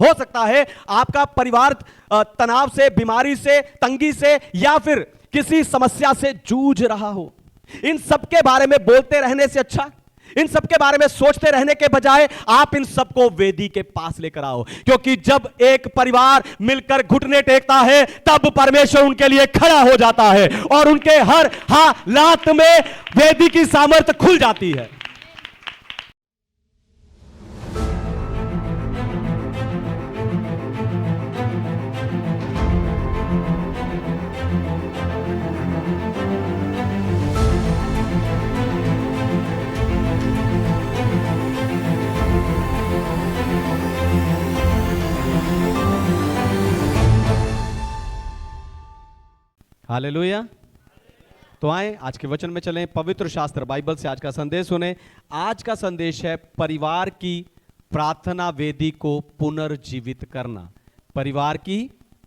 हो सकता है आपका परिवार तनाव से, बीमारी से, तंगी से या फिर किसी समस्या से जूझ रहा हो। इन सब के बारे में बोलते रहने से अच्छा, इन सब के बारे में सोचते रहने के बजाय आप इन सबको वेदी के पास लेकर आओ, क्योंकि जब एक परिवार मिलकर घुटने टेकता है तब परमेश्वर उनके लिए खड़ा हो जाता है और उनके हर हालात में वेदी की सामर्थ्य खुल जाती है। हालेलुया। तो आए आज के वचन में चलें, पवित्र शास्त्र बाइबल से आज का संदेश सुने। आज का संदेश है परिवार की प्रार्थना वेदी को पुनर्जीवित करना। परिवार की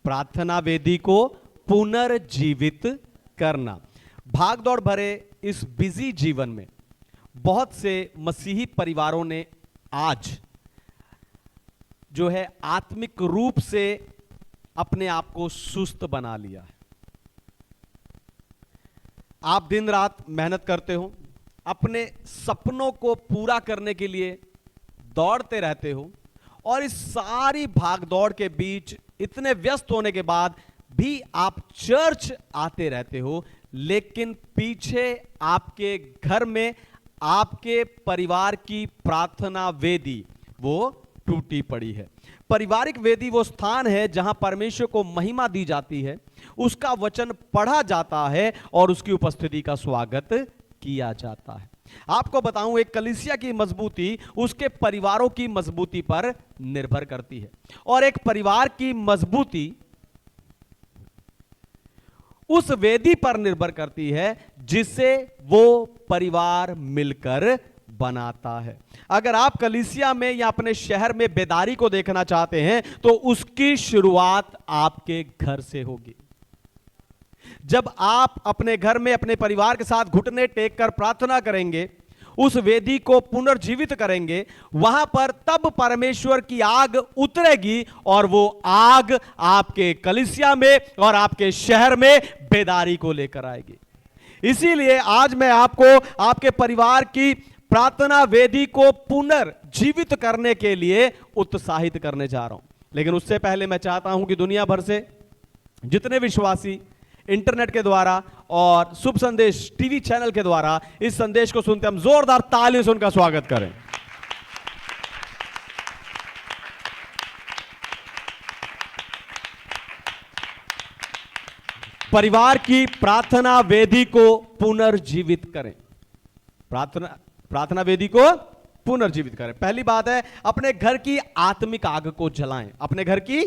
प्रार्थना वेदी को पुनर्जीवित करना। भागदौड़ भरे इस बिजी जीवन में बहुत से मसीही परिवारों ने आज जो है आत्मिक रूप से अपने आप को सुस्त बना लिया है। आप दिन रात मेहनत करते हो, अपने सपनों को पूरा करने के लिए दौड़ते रहते हो और इस सारी भागदौड़ के बीच इतने व्यस्त होने के बाद भी आप चर्च आते रहते हो, लेकिन पीछे आपके घर में आपके परिवार की प्रार्थना वेदी वो टूटी पड़ी है। पारिवारिक वेदी वो स्थान है जहां परमेश्वर को महिमा दी जाती है, उसका वचन पढ़ा जाता है और उसकी उपस्थिति का स्वागत किया जाता है। आपको बताऊं, एक कलीसिया की मजबूती उसके परिवारों की मजबूती पर निर्भर करती है और एक परिवार की मजबूती उस वेदी पर निर्भर करती है जिसे वो परिवार मिलकर बनाता है। अगर आप कलीसिया में या अपने शहर में बेदारी को देखना चाहते हैं तो उसकी शुरुआत आपके घर से होगी। जब आप अपने घर में अपने परिवार के साथ घुटने टेक कर प्रार्थना करेंगे, उस वेदी को पुनर्जीवित करेंगे, वहां पर तब परमेश्वर की आग उतरेगी और वो आग आपके कलीसिया में और आपके शहर में बेदारी को लेकर आएगी। इसीलिए आज मैं आपको आपके परिवार की प्रार्थना वेदी को पुनर्जीवित करने के लिए उत्साहित करने जा रहा हूं। लेकिन उससे पहले मैं चाहता हूं कि दुनिया भर से जितने विश्वासी इंटरनेट के द्वारा और शुभ संदेश टीवी चैनल के द्वारा इस संदेश को सुनते, हम जोरदार तालियों से उनका स्वागत करें। परिवार की प्रार्थना वेदी को पुनर्जीवित करें। प्रार्थना वेदी को पुनर्जीवित करें। पहली बात है, अपने घर की आत्मिक आग को जलाएं। अपने घर की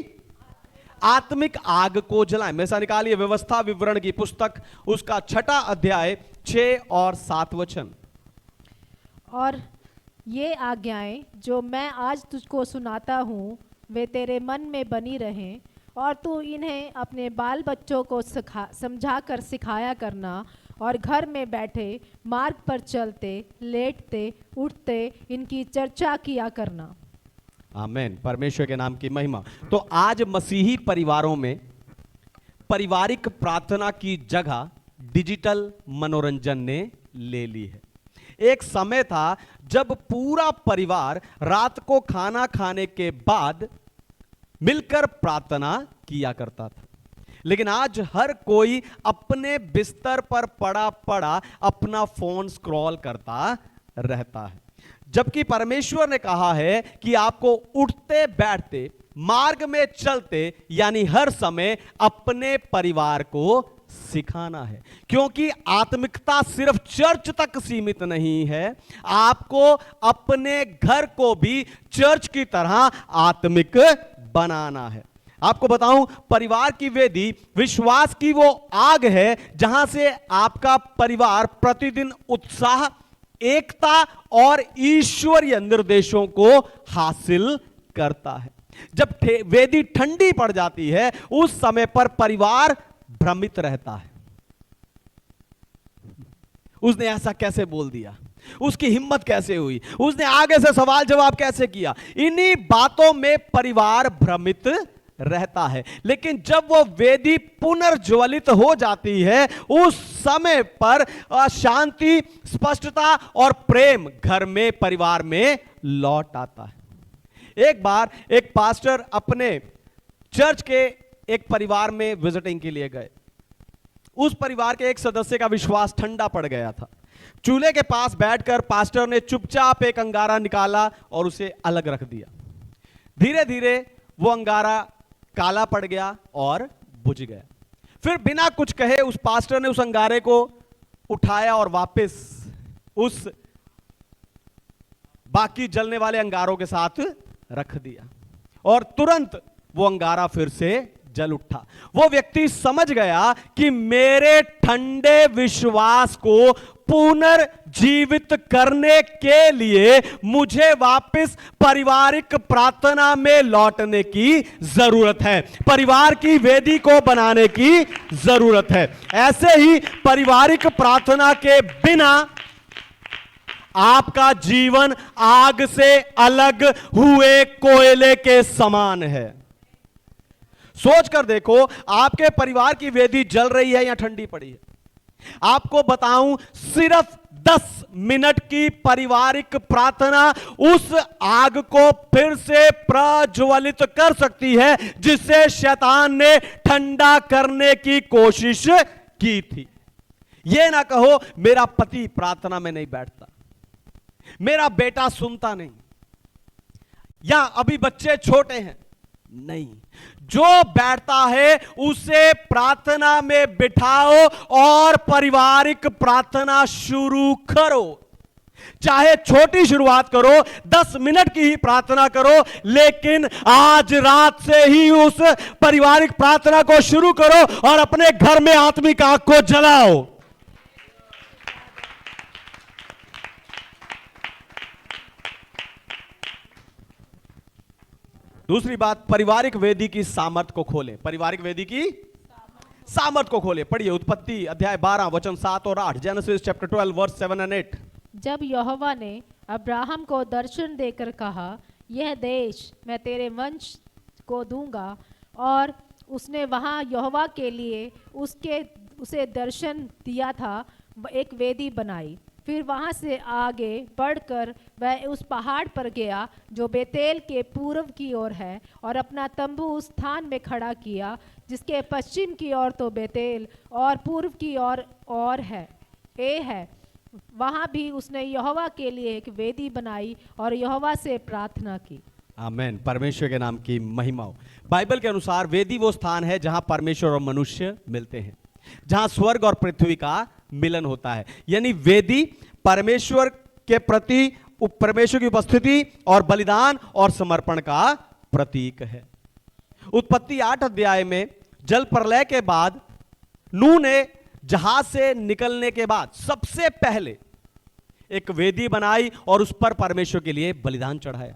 आत्मिक आग को जलाएं। में से निकालिए व्यवस्था विवरण की पुस्तक, उसका 6 अध्याय 6 और 7 वचन। और ये आज्ञाएं जो मैं आज तुझको सुनाता हूँ वे तेरे मन में बनी रहें और तू इन्हें अपने बाल बच्चों को समझा कर सिखाया करना और घर में बैठे, मार्ग पर चलते, लेटते, उठते इनकी चर्चा किया करना। आमीन। परमेश्वर के नाम की महिमा। तो आज मसीही परिवारों में पारिवारिक प्रार्थना की जगह डिजिटल मनोरंजन ने ले ली है। एक समय था जब पूरा परिवार रात को खाना खाने के बाद मिलकर प्रार्थना किया करता था, लेकिन आज हर कोई अपने बिस्तर पर पड़ा पड़ा अपना फोन स्क्रॉल करता रहता है। जबकि परमेश्वर ने कहा है कि आपको उठते बैठते, मार्ग में चलते यानी हर समय अपने परिवार को सिखाना है, क्योंकि आत्मिकता सिर्फ चर्च तक सीमित नहीं है, आपको अपने घर को भी चर्च की तरह आत्मिक बनाना है। आपको बताऊं, परिवार की वेदी विश्वास की वो आग है जहां से आपका परिवार प्रतिदिन उत्साह, एकता और ईश्वरीय निर्देशों को हासिल करता है। जब वेदी ठंडी पड़ जाती है उस समय पर परिवार भ्रमित रहता है। उसने ऐसा कैसे बोल दिया, उसकी हिम्मत कैसे हुई, उसने आगे से सवाल जवाब कैसे किया। इन्हीं बातों में परिवार भ्रमित रहता है। लेकिन जब वो वेदी पुनर्ज्वलित हो जाती है, उस समय पर शांति, स्पष्टता और प्रेम घर में, परिवार में लौट आता है। एक बार एक पास्टर अपने चर्च के एक परिवार में विजिटिंग के लिए गए। उस परिवार के एक सदस्य का विश्वास ठंडा पड़ गया था। चूल्हे के पास बैठकर पास्टर ने चुपचाप एक अंगारा निकाला और उसे अलग रख दिया। धीरे धीरे वो अंगारा काला पड़ गया और बुझ गया। फिर बिना कुछ कहे उस पास्टर ने उस अंगारे को उठाया और वापस उस बाकी जलने वाले अंगारों के साथ रख दिया और तुरंत वो अंगारा फिर से जल उठा। वो व्यक्ति समझ गया कि मेरे ठंडे विश्वास को पुनर्जीवित करने के लिए मुझे वापस पारिवारिक प्रार्थना में लौटने की जरूरत है, परिवार की वेदी को बनाने की जरूरत है। ऐसे ही पारिवारिक प्रार्थना के बिना आपका जीवन आग से अलग हुए कोयले के समान है। सोच कर देखो, आपके परिवार की वेदी जल रही है या ठंडी पड़ी है। आपको बताऊं, सिर्फ 10 मिनट की पारिवारिक प्रार्थना उस आग को फिर से प्रज्वलित कर सकती है जिसे शैतान ने ठंडा करने की कोशिश की थी। यह ना कहो मेरा पति प्रार्थना में नहीं बैठता, मेरा बेटा सुनता नहीं, या अभी बच्चे छोटे हैं। नहीं, जो बैठता है उसे प्रार्थना में बिठाओ और पारिवारिक प्रार्थना शुरू करो। चाहे छोटी शुरुआत करो, 10 मिनट की ही प्रार्थना करो, लेकिन आज रात से ही उस पारिवारिक प्रार्थना को शुरू करो और अपने घर में आत्मिक आग को जलाओ। दूसरी बात, पारिवारिक वेदी की सामर्थ को खोलें। पारिवारिक वेदी की सामर्थ को खोलें। पढ़िए उत्पत्ति अध्याय 12 वचन 7 और 8। Genesis chapter 12 verse 7 and 8। जब यहोवा ने अब्राहम को दर्शन देकर कहा, यह देश मैं तेरे वंश को दूंगा, और उसने वहां यहोवा के लिए उसे दर्शन दिया था, एक वेदी बनाई। फिर वहां से आगे बढ़कर वह उस पहाड़ पर गया जो बेतेल के पूर्व की ओर है, और अपना तंबू उस स्थान में खड़ा किया जिसके पश्चिम की ओर तो बेतेल और पूर्व की ओर और है। वहां भी उसने यहोवा के लिए एक वेदी बनाई और यहोवा से प्रार्थना की। आमीन। परमेश्वर के नाम की महिमा हो। बाइबल के अनुसार वेदी वो स्थान है जहां परमेश्वर और मनुष्य मिलते हैं, जहां स्वर्ग और पृथ्वी का मिलन होता है। यानी वेदी परमेश्वर के प्रति, परमेश्वर की उपस्थिति और बलिदान और समर्पण का प्रतीक है। उत्पत्ति 8 अध्याय में जल प्रलय के बाद नूह ने जहाज से निकलने के बाद सबसे पहले एक वेदी बनाई और उस पर परमेश्वर के लिए बलिदान चढ़ाया।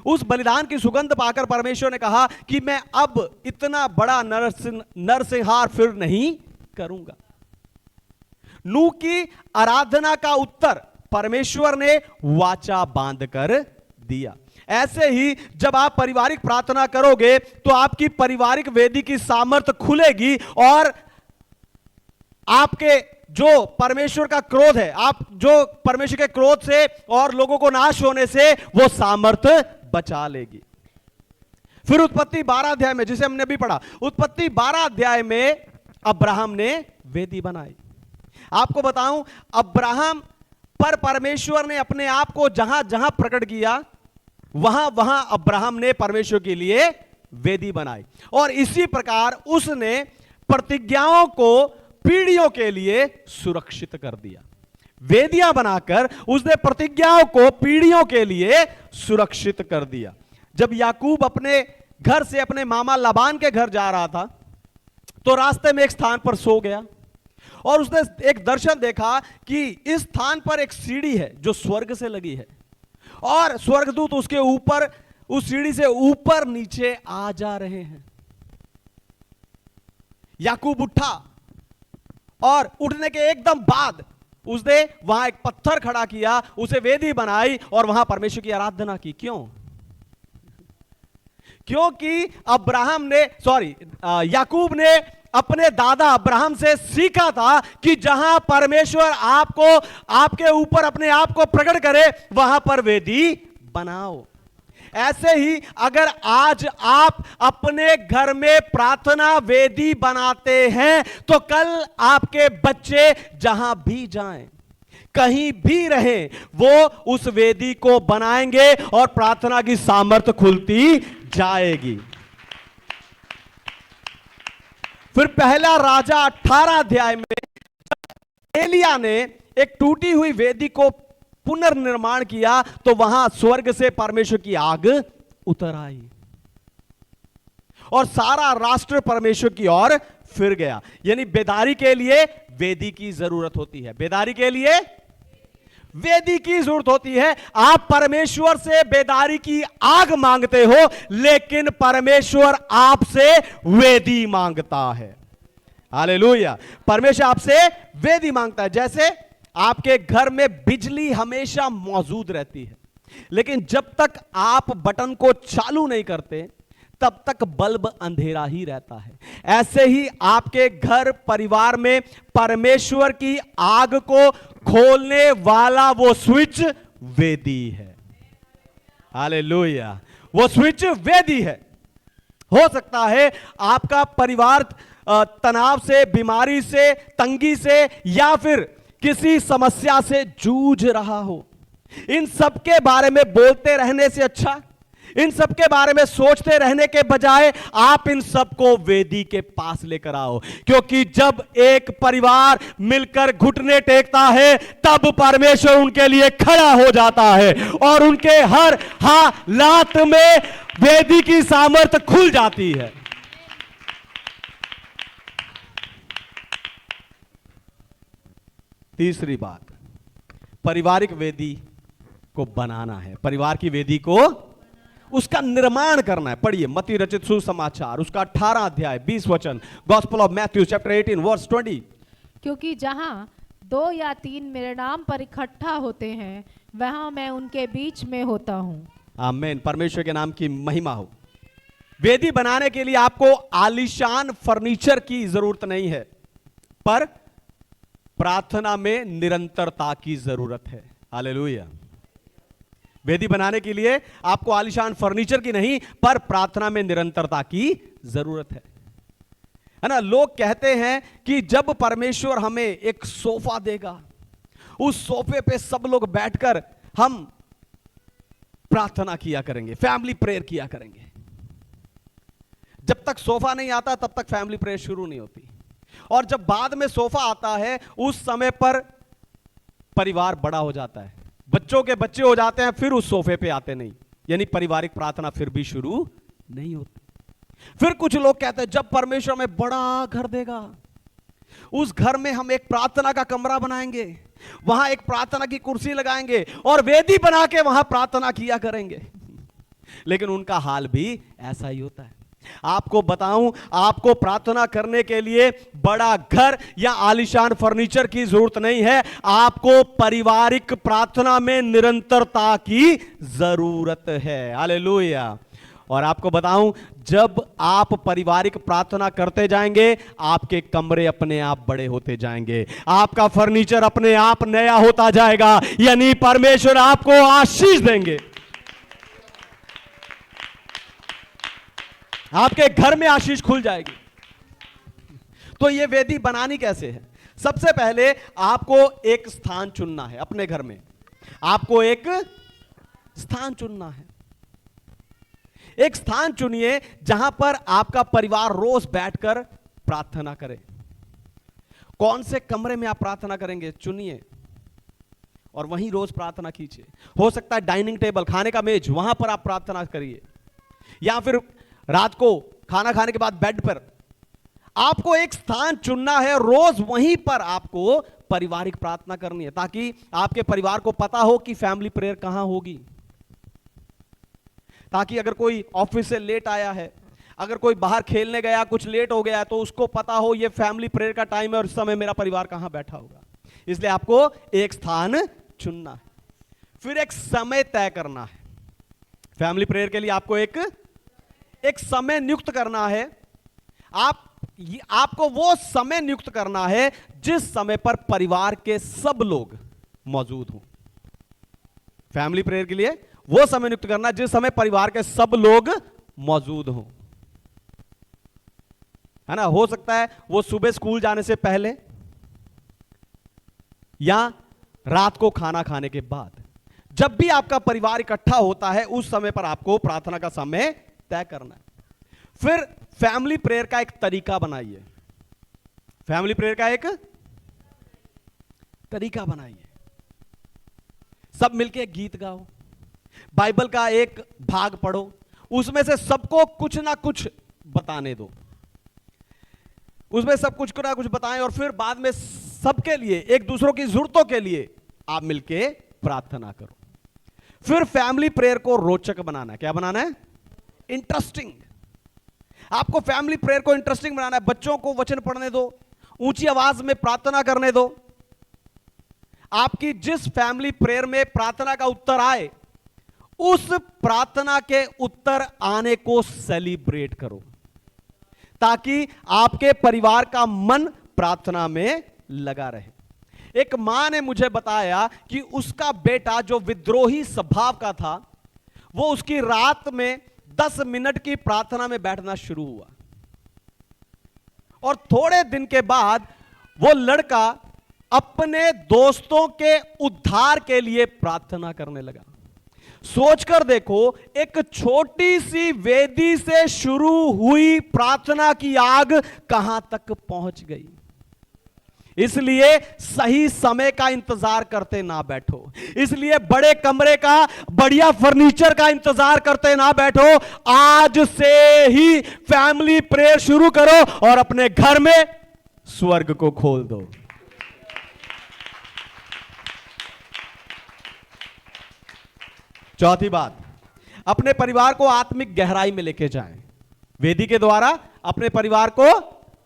उस बलिदान की सुगंध पाकर परमेश्वर ने कहा कि मैं अब इतना बड़ा नरसंहार फिर नहीं करूंगा। नूह की आराधना का उत्तर परमेश्वर ने वाचा बांधकर दिया। ऐसे ही जब आप पारिवारिक प्रार्थना करोगे तो आपकी पारिवारिक वेदी की सामर्थ्य खुलेगी और आपके जो परमेश्वर का क्रोध है, आप जो परमेश्वर के क्रोध से और लोगों को नाश होने से वो सामर्थ्य बचा लेगी। फिर उत्पत्ति 12 अध्याय में, जिसे हमने अभी पढ़ा, उत्पत्ति 12 अध्याय में अब्राहम ने वेदी बनाई। आपको बताऊं, अब्राहम पर परमेश्वर ने अपने आप को जहां जहां प्रकट किया, वहां वहां अब्राहम ने परमेश्वर के लिए वेदी बनाई। और इसी प्रकार उसने प्रतिज्ञाओं को पीढ़ियों के लिए सुरक्षित कर दिया। वेदियां बनाकर उसने प्रतिज्ञाओं को पीढ़ियों के लिए सुरक्षित कर दिया। जब याकूब अपने घर से अपने मामा लाबान के घर जा रहा था तो रास्ते में एक स्थान पर सो गया और उसने एक दर्शन देखा कि इस स्थान पर एक सीढ़ी है जो स्वर्ग से लगी है और स्वर्गदूत उसके ऊपर, उस सीढ़ी से ऊपर नीचे आ जा रहे हैं। याकूब उठा और उठने के एकदम बाद उसने वहां एक पत्थर खड़ा किया, उसे वेदी बनाई और वहां परमेश्वर की आराधना की। क्यों? क्योंकि याकूब ने अपने दादा अब्राहम से सीखा था कि जहां परमेश्वर आपको, आपके ऊपर अपने आप को प्रकट करे, वहां पर वेदी बनाओ। ऐसे ही अगर आज आप अपने घर में प्रार्थना वेदी बनाते हैं, तो कल आपके बच्चे जहां भी जाएं, कहीं भी रहें, वो उस वेदी को बनाएंगे और प्रार्थना की सामर्थ्य खुलती जाएगी। फिर पहला राजा 18 अध्याय में एलिया ने एक टूटी हुई वेदी को पुनर्निर्माण किया, तो वहां स्वर्ग से परमेश्वर की आग उतर आई और सारा राष्ट्र परमेश्वर की ओर फिर गया। यानी बेदारी के लिए वेदी की जरूरत होती है। बेदारी के लिए वेदी की जरूरत होती है। आप परमेश्वर से बेदारी की आग मांगते हो, लेकिन परमेश्वर आपसे वेदी मांगता है। हालेलुया। परमेश्वर आपसे वेदी मांगता है। जैसे आपके घर में बिजली हमेशा मौजूद रहती है, लेकिन जब तक आप बटन को चालू नहीं करते, तब तक बल्ब अंधेरा ही रहता है। ऐसे ही आपके घर परिवार में परमेश्वर की आग को खोलने वाला वो स्विच वेदी है। हालेलुया। वो स्विच वेदी है। हो सकता है आपका परिवार तनाव से, बीमारी से, तंगी से या फिर किसी समस्या से जूझ रहा हो। इन सब के बारे में बोलते रहने से अच्छा, इन सब के बारे में सोचते रहने के बजाय आप इन सबको वेदी के पास लेकर आओ, क्योंकि जब एक परिवार मिलकर घुटने टेकता है, तब परमेश्वर उनके लिए खड़ा हो जाता है और उनके हर हालात में वेदी की सामर्थ्य खुल जाती है। तीसरी बात, पारिवारिक वेदी को बनाना है। परिवार की वेदी को, उसका निर्माण करना है। पढ़िए मत्ती रचित सुसमाचार, उसका 18 अध्याय 20 वचन, gospel of Matthew chapter 18 verse 20। क्योंकि जहां 2 या 3 मेरे नाम पर इकट्ठा होते हैं, वहां मैं उनके बीच में होता हूं। आमीन। परमेश्वर के नाम की महिमा हो। वेदी बनाने के लिए आपको आलीशान फर्नीचर की जरूरत नहीं है, पर प्रार्थना में निरंतरता की जरूरत है। हालेलुया। वेदी बनाने के लिए आपको आलीशान फर्नीचर की नहीं, पर प्रार्थना में निरंतरता की जरूरत है ना। लोग कहते हैं कि जब परमेश्वर हमें एक सोफा देगा, उस सोफे पे सब लोग बैठकर हम प्रार्थना किया करेंगे, फैमिली प्रेयर किया करेंगे। जब तक सोफा नहीं आता, तब तक फैमिली प्रेयर शुरू नहीं होती। और जब बाद में सोफा आता है, उस समय पर परिवार बड़ा हो जाता है, बच्चों के बच्चे हो जाते हैं, फिर उस सोफे पे आते नहीं, यानी पारिवारिक प्रार्थना फिर भी शुरू नहीं होती। फिर कुछ लोग कहते हैं जब परमेश्वर हमें बड़ा घर देगा, उस घर में हम एक प्रार्थना का कमरा बनाएंगे, वहां एक प्रार्थना की कुर्सी लगाएंगे और वेदी बना के वहां प्रार्थना किया करेंगे। लेकिन उनका हाल भी ऐसा ही होता है। आपको बताऊं, आपको प्रार्थना करने के लिए बड़ा घर या आलीशान फर्नीचर की जरूरत नहीं है, आपको पारिवारिक प्रार्थना में निरंतरता की जरूरत है। हालेलुया। और आपको बताऊं, जब आप पारिवारिक प्रार्थना करते जाएंगे, आपके कमरे अपने आप बड़े होते जाएंगे, आपका फर्नीचर अपने आप नया होता जाएगा, यानी परमेश्वर आपको आशीष देंगे। आपके घर में आशीष खुल जाएगी। तो ये वेदी बनानी कैसे है? सबसे पहले आपको एक स्थान चुनना है। अपने घर में आपको एक स्थान चुनना है। एक स्थान चुनिए जहां पर आपका परिवार रोज बैठकर प्रार्थना करे। कौन से कमरे में आप प्रार्थना करेंगे चुनिए और वहीं रोज प्रार्थना कीजिए। हो सकता है डाइनिंग टेबल, खाने का मेज, वहां पर आप प्रार्थना करिए, या फिर रात को खाना खाने के बाद बेड पर। आपको एक स्थान चुनना है, रोज वहीं पर आपको पारिवारिक प्रार्थना करनी है, ताकि आपके परिवार को पता हो कि फैमिली प्रेयर कहां होगी। ताकि अगर कोई ऑफिस से लेट आया है, अगर कोई बाहर खेलने गया, कुछ लेट हो गया है, तो उसको पता हो ये फैमिली प्रेयर का टाइम है और इस समय मेरा परिवार कहां बैठा होगा। इसलिए आपको एक स्थान चुनना है, फिर एक समय तय करना है। फैमिली प्रेयर के लिए आपको एक समय नियुक्त करना है। आपको वो समय नियुक्त करना है जिस समय पर परिवार के सब लोग मौजूद हों। फैमिली प्रेयर के लिए वो समय नियुक्त करना जिस समय परिवार के सब लोग मौजूद हों, है ना। हो सकता है वो सुबह स्कूल जाने से पहले या रात को खाना खाने के बाद। जब भी आपका परिवार इकट्ठा होता है उस समय पर आपको प्रार्थना का समय तय करना है। फिर फैमिली प्रेयर का एक तरीका बनाइए। फैमिली प्रेयर का एक तरीका बनाइए। सब मिलके गीत गाओ, बाइबल का एक भाग पढ़ो, उसमें से सबको कुछ ना कुछ बताने दो, उसमें सब कुछ ना कुछ बताएं और फिर बाद में सबके लिए, एक दूसरों की जरूरतों के लिए आप मिलके प्रार्थना करो। फिर फैमिली प्रेयर को रोचक बनाना है। क्या बनाना है? इंटरेस्टिंग। आपको फैमिली प्रेयर को इंटरेस्टिंग बनाना है। बच्चों को वचन पढ़ने दो, ऊंची आवाज में प्रार्थना करने दो। आपकी जिस फैमिली प्रेयर में प्रार्थना का उत्तर आए, उस प्रार्थना के उत्तर आने को सेलिब्रेट करो, ताकि आपके परिवार का मन प्रार्थना में लगा रहे। एक मां ने मुझे बताया कि उसका बेटा जो विद्रोही स्वभाव का था, वो उसकी रात में 10 मिनट की प्रार्थना में बैठना शुरू हुआ और थोड़े दिन के बाद वो लड़का अपने दोस्तों के उद्धार के लिए प्रार्थना करने लगा। सोचकर देखो, एक छोटी सी वेदी से शुरू हुई प्रार्थना की आग कहां तक पहुंच गई। इसलिए सही समय का इंतजार करते ना बैठो, इसलिए बड़े कमरे का, बढ़िया फर्नीचर का इंतजार करते ना बैठो। आज से ही फैमिली प्रेयर शुरू करो और अपने घर में स्वर्ग को खोल दो। चौथी बात, अपने परिवार को आत्मिक गहराई में लेके जाएं। वेदी के द्वारा अपने परिवार को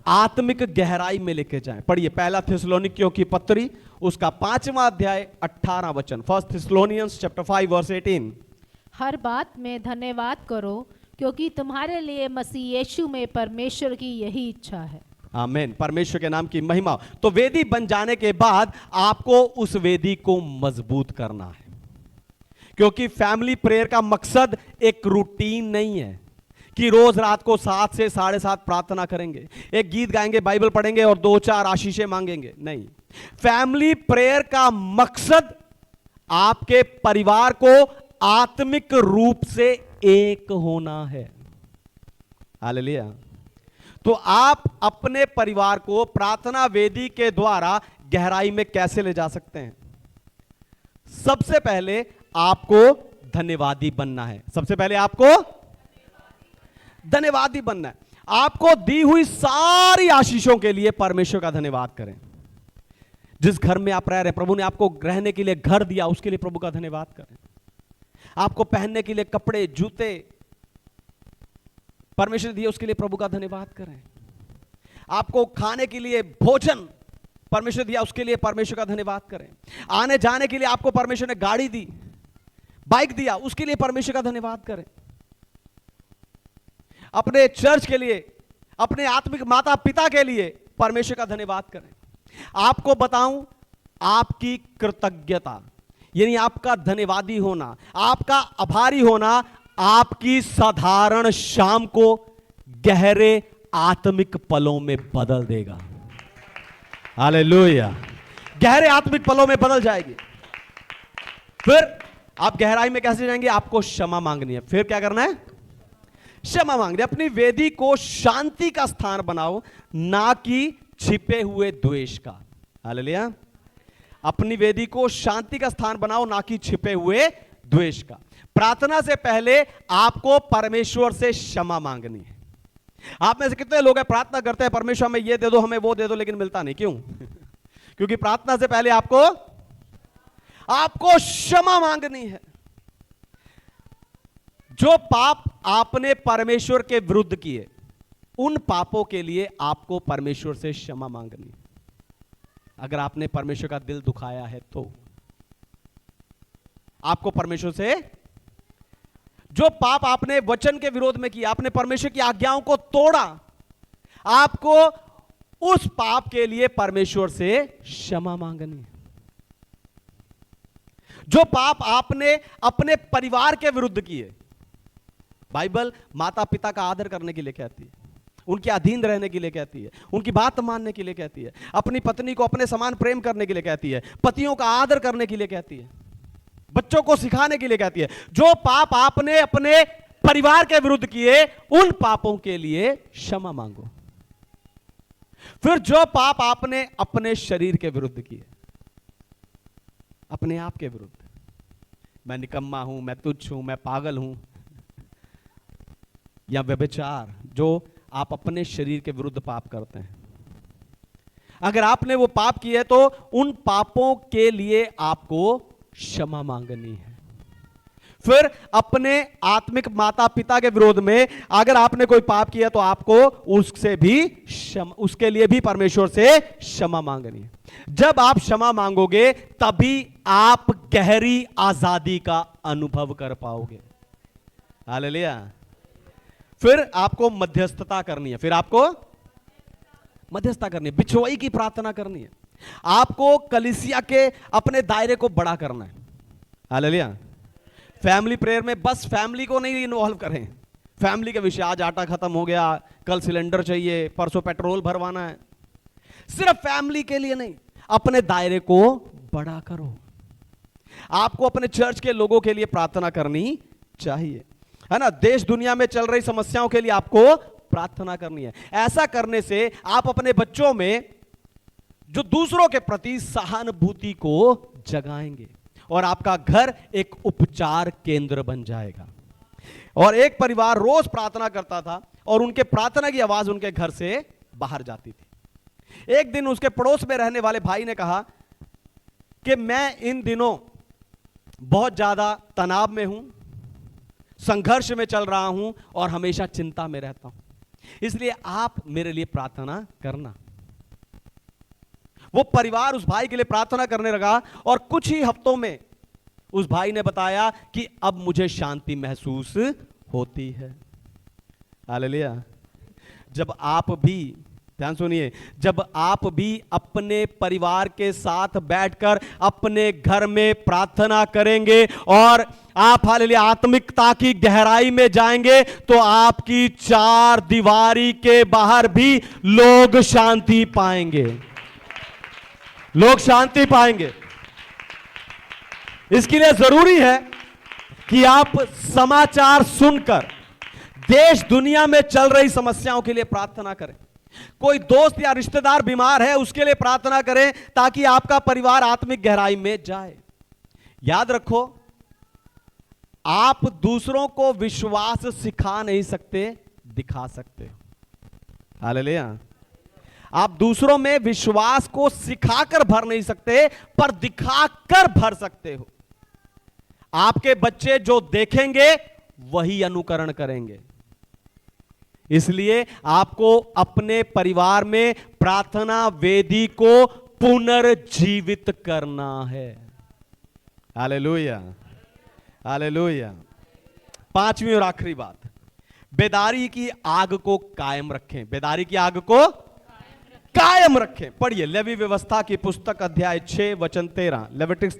आत्मिक गहराई में लेके जाएं। पढ़िए पहला थिस्सलुनीकियों की पत्री, उसका 5वां अध्याय 18 वचन। First Thessalonians chapter 5 verse 18। हर बात में धन्यवाद करो, क्योंकि तुम्हारे लिए मसीह यीशु में परमेश्वर की यही इच्छा है। आमीन। परमेश्वर के नाम की महिमा। तो वेदी बन जाने के बाद आपको उस वेदी को मजबूत करना है, क्योंकि फैमिली प्रेयर का मकसद एक रूटीन नहीं है कि रोज रात को 7 से 7:30 प्रार्थना करेंगे, एक गीत गाएंगे, बाइबल पढ़ेंगे और 2-4 आशीषें मांगेंगे। नहीं, फैमिली प्रेयर का मकसद आपके परिवार को आत्मिक रूप से एक होना है। हालेलुया। तो आप अपने परिवार को प्रार्थना वेदी के द्वारा गहराई में कैसे ले जा सकते हैं? सबसे पहले आपको धन्यवादी बनना है। सबसे पहले आपको धन्यवादी बनना है। आपको दी हुई सारी आशीषों के लिए परमेश्वर का धन्यवाद करें। जिस घर में आप रह रहे हैं, प्रभु ने आपको रहने के लिए घर दिया, उसके लिए प्रभु का धन्यवाद करें। आपको पहनने के लिए कपड़े, जूते परमेश्वर दिए, उसके लिए प्रभु का धन्यवाद करें। आपको खाने के लिए भोजन परमेश्वर दिया, उसके लिए परमेश्वर का धन्यवाद करें। आने जाने के लिए आपको परमेश्वर ने गाड़ी दी, बाइक दिया, उसके लिए परमेश्वर का धन्यवाद करें। अपने चर्च के लिए, अपने आत्मिक माता पिता के लिए परमेश्वर का धन्यवाद करें। आपको बताऊं, आपकी कृतज्ञता यानी आपका धन्यवादी होना, आपका आभारी होना, आपकी साधारण शाम को गहरे आत्मिक पलों में बदल देगा। हालेलुया। गहरे आत्मिक पलों में बदल जाएगी। फिर आप गहराई में कैसे जाएंगे? आपको क्षमा मांगनी है। फिर क्या करना है? क्षमा मांगनी है। अपनी वेदी को शांति का स्थान बनाओ, ना कि छिपे हुए द्वेष का। हालेलुया। अपनी वेदी को शांति का स्थान बनाओ, ना कि छिपे हुए द्वेष का। प्रार्थना से पहले आपको परमेश्वर से क्षमा मांगनी है। आप में से कितने लोग हैं प्रार्थना करते हैं, परमेश्वर हमें ये दे दो, हमें वो दे दो, लेकिन मिलता नहीं। क्यों? क्योंकि प्रार्थना से पहले आपको क्षमा मांगनी है। जो पाप आपने परमेश्वर के विरुद्ध किए, उन पापों के लिए आपको परमेश्वर से क्षमा मांगनी है। अगर आपने परमेश्वर का दिल दुखाया है तो आपको परमेश्वर से, जो पाप आपने वचन के विरोध में किया, आपने परमेश्वर की आज्ञाओं को तोड़ा, आपको उस पाप के लिए परमेश्वर से क्षमा मांगनी है। जो पाप आपने अपने परिवार के विरुद्ध किए, बाइबल माता पिता का आदर करने के लिए कहती है, उनके अधीन रहने के लिए कहती है, उनकी बात मानने के लिए कहती है, अपनी पत्नी को अपने समान प्रेम करने के लिए कहती है, पतियों का आदर करने के लिए कहती है, बच्चों को सिखाने के लिए कहती है। जो पाप आपने अपने परिवार के विरुद्ध किए, उन पापों के लिए क्षमा मांगो। फिर जो पाप आपने अपने शरीर के विरुद्ध किए, अपने आप के विरुद्ध, मैं निकम्मा हूं, मैं तुच्छ हूं, मैं पागल हूं, या व्यभिचार, जो आप अपने शरीर के विरुद्ध पाप करते हैं, अगर आपने वो पाप किए तो उन पापों के लिए आपको क्षमा मांगनी है। फिर अपने आत्मिक माता पिता के विरोध में अगर आपने कोई पाप किया तो आपको उससे भी उसके लिए भी परमेश्वर से क्षमा मांगनी है। जब आप क्षमा मांगोगे तभी आप गहरी आजादी का अनुभव कर पाओगे। हालेलुया। फिर आपको मध्यस्थता करनी है, फिर आपको मध्यस्थता करनी है, बिछुआई की प्रार्थना करनी है, आपको कलीसिया के अपने दायरे को बड़ा करना है। हालेलुया। फैमिली प्रेयर में बस फैमिली को नहीं इन्वॉल्व करें, फैमिली के विषय, आज आटा खत्म हो गया, कल सिलेंडर चाहिए, परसों पेट्रोल भरवाना है, सिर्फ फैमिली के लिए नहीं, अपने दायरे को बड़ा करो। आपको अपने चर्च के लोगों के लिए प्रार्थना करनी चाहिए, है ना। देश दुनिया में चल रही समस्याओं के लिए आपको प्रार्थना करनी है। ऐसा करने से आप अपने बच्चों में जो दूसरों के प्रति सहानुभूति को जगाएंगे और आपका घर एक उपचार केंद्र बन जाएगा। और एक परिवार रोज प्रार्थना करता था और उनके प्रार्थना की आवाज उनके घर से बाहर जाती थी। एक दिन उसके पड़ोस में रहने वाले भाई ने कहा कि मैं इन दिनों बहुत ज्यादा तनाव में हूं, संघर्ष में चल रहा हूं और हमेशा चिंता में रहता हूं, इसलिए आप मेरे लिए प्रार्थना करना। वो परिवार उस भाई के लिए प्रार्थना करने लगा और कुछ ही हफ्तों में उस भाई ने बताया कि अब मुझे शांति महसूस होती है। हालेलुया। जब आप भी, ध्यान सुनिए, जब आप भी अपने परिवार के साथ बैठकर अपने घर में प्रार्थना करेंगे और आप हालेलुया आत्मिकता की गहराई में जाएंगे तो आपकी चार दीवारी के बाहर भी लोग शांति पाएंगे, लोग शांति पाएंगे। इसके लिए जरूरी है कि आप समाचार सुनकर देश दुनिया में चल रही समस्याओं के लिए प्रार्थना करें। कोई दोस्त या रिश्तेदार बीमार है, उसके लिए प्रार्थना करें ताकि आपका परिवार आत्मिक गहराई में जाए। याद रखो, आप दूसरों को विश्वास सिखा नहीं सकते, दिखा सकते हो। हालेलुया। आप दूसरों में विश्वास को सिखाकर भर नहीं सकते, पर दिखाकर भर सकते हो। आपके बच्चे जो देखेंगे वही अनुकरण करेंगे। इसलिए आपको अपने परिवार में प्रार्थना वेदी को पुनर्जीवित करना है। Hallelujah, hallelujah. पांचवी और आखिरी बात, बेदारी की आग को कायम रखें। बेदारी की आग को कायम रखें। पढ़िए लेवी व्यवस्था की पुस्तक अध्याय 6 वचन 13, लेविटिक्स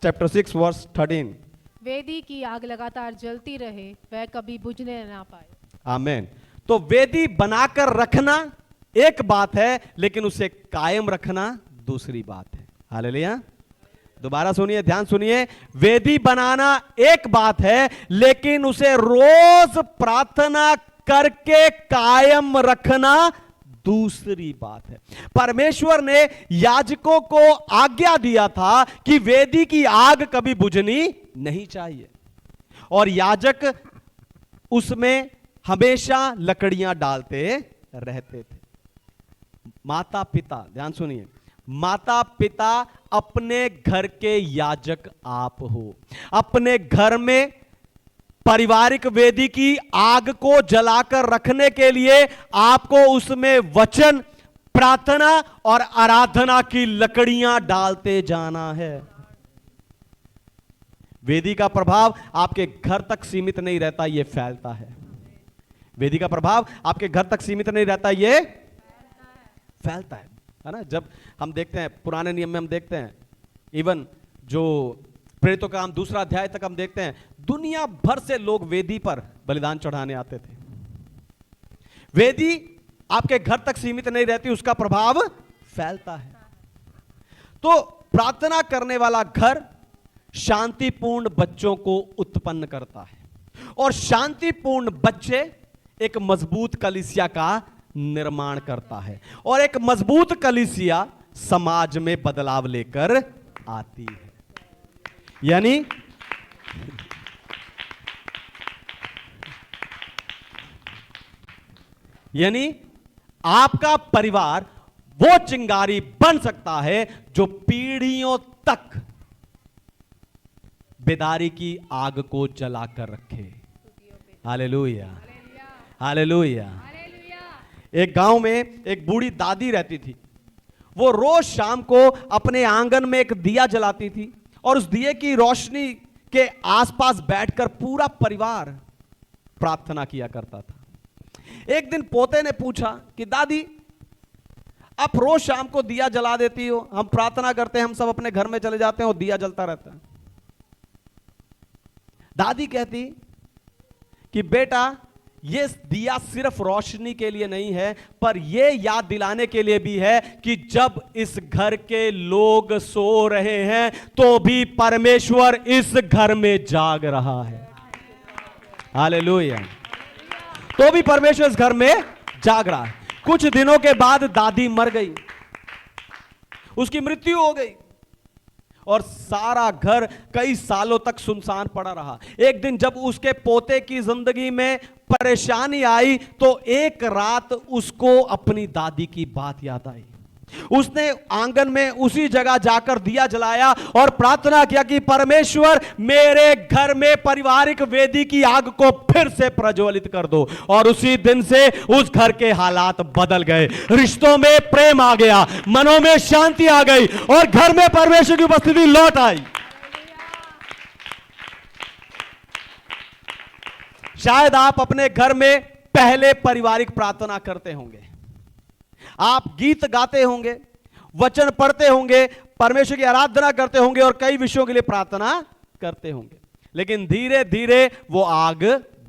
चैप्टर 6 वर्स 13। वेदी की आग लगातार जलती रहे, वह कभी बुझने ना पाए। आमीन। तो वेदी बनाकर रखना एक बात है, लेकिन उसे कायम रखना दूसरी बात है। हालेलुया। दोबारा सुनिए, ध्यान सुनिए। वेदी बनाना एक बात है, लेकिन उसे रोज प्रार्थना करके कायम रखना दूसरी बात है। परमेश्वर ने याजकों को आज्ञा दिया था कि वेदी की आग कभी बुझनी नहीं चाहिए, और याजक उसमें हमेशा लकड़ियां डालते रहते थे। माता पिता, ध्यान सुनिए, माता पिता अपने घर के याजक आप हो। अपने घर में पारिवारिक वेदी की आग को जलाकर रखने के लिए आपको उसमें वचन, प्रार्थना और आराधना की लकड़ियां डालते जाना है। वेदी का प्रभाव आपके घर तक सीमित नहीं रहता, यह फैलता है। वेदी का प्रभाव आपके घर तक सीमित नहीं रहता, यह फैलता है ना। जब हम देखते हैं पुराने नियम में, हम देखते हैं इवन जो प्रेरितों का काम 2 अध्याय तक हम देखते हैं, दुनिया भर से लोग वेदी पर बलिदान चढ़ाने आते थे। वेदी आपके घर तक सीमित नहीं रहती, उसका प्रभाव फैलता है। तो प्रार्थना करने वाला घर शांतिपूर्ण बच्चों को उत्पन्न करता है, और शांतिपूर्ण बच्चे एक मजबूत कलीसिया का निर्माण करता है, और एक मजबूत कलीसिया समाज में बदलाव लेकर आती है। यानी आपका परिवार वो चिंगारी बन सकता है जो पीढ़ियों तक बेदारी की आग को जलाकर रखे। Hallelujah, hallelujah. एक गांव में एक बूढ़ी दादी रहती थी। वो रोज शाम को अपने आंगन में एक दिया जलाती थी, और उस दिए की रोशनी के आसपास बैठकर पूरा परिवार प्रार्थना किया करता था। एक दिन पोते ने पूछा कि दादी, आप रोज शाम को दिया जला देती हो, हम प्रार्थना करते हैं, हम सब अपने घर में चले जाते हैं और दिया जलता रहता है। दादी कहती कि बेटा, ये दिया सिर्फ रोशनी के लिए नहीं है, पर यह याद दिलाने के लिए भी है कि जब इस घर के लोग सो रहे हैं तो भी परमेश्वर इस घर में जाग रहा है। हालेलुया। तो भी परमेश्वर इस घर में जाग रहा है। कुछ दिनों के बाद दादी मर गई, उसकी मृत्यु हो गई, और सारा घर कई सालों तक सुनसान पड़ा रहा। एक दिन जब उसके पोते की जिंदगी में परेशानी आई, तो एक रात उसको अपनी दादी की बात याद आई। उसने आंगन में उसी जगह जाकर दिया जलाया और प्रार्थना किया कि परमेश्वर, मेरे घर में पारिवारिक वेदी की आग को फिर से प्रज्वलित कर दो। और उसी दिन से उस घर के हालात बदल गए, रिश्तों में प्रेम आ गया, मनों में शांति आ गई, और घर में परमेश्वर की उपस्थिति लौट आई। शायद आप अपने घर में पहले पारिवारिक प्रार्थना करते होंगे, आप गीत गाते होंगे, वचन पढ़ते होंगे, परमेश्वर की आराधना करते होंगे, और कई विषयों के लिए प्रार्थना करते होंगे, लेकिन धीरे धीरे वो आग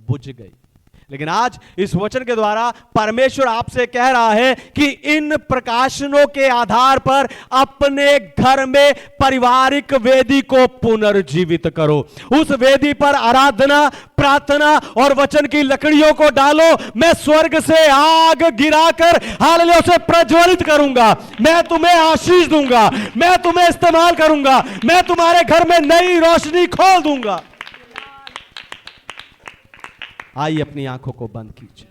बुझ गई। लेकिन आज इस वचन के द्वारा परमेश्वर आपसे कह रहा है कि इन प्रकाशनों के आधार पर अपने घर में पारिवारिक वेदी को पुनर्जीवित करो। उस वेदी पर आराधना, प्रार्थना और वचन की लकड़ियों को डालो। मैं स्वर्ग से आग गिराकर हालेलुया उसे प्रज्वलित करूंगा। मैं तुम्हें आशीष दूंगा, मैं तुम्हें इस्तेमाल करूंगा, मैं तुम्हारे घर में नई रोशनी खोल दूंगा। आइए अपनी आंखों को बंद कीजिए।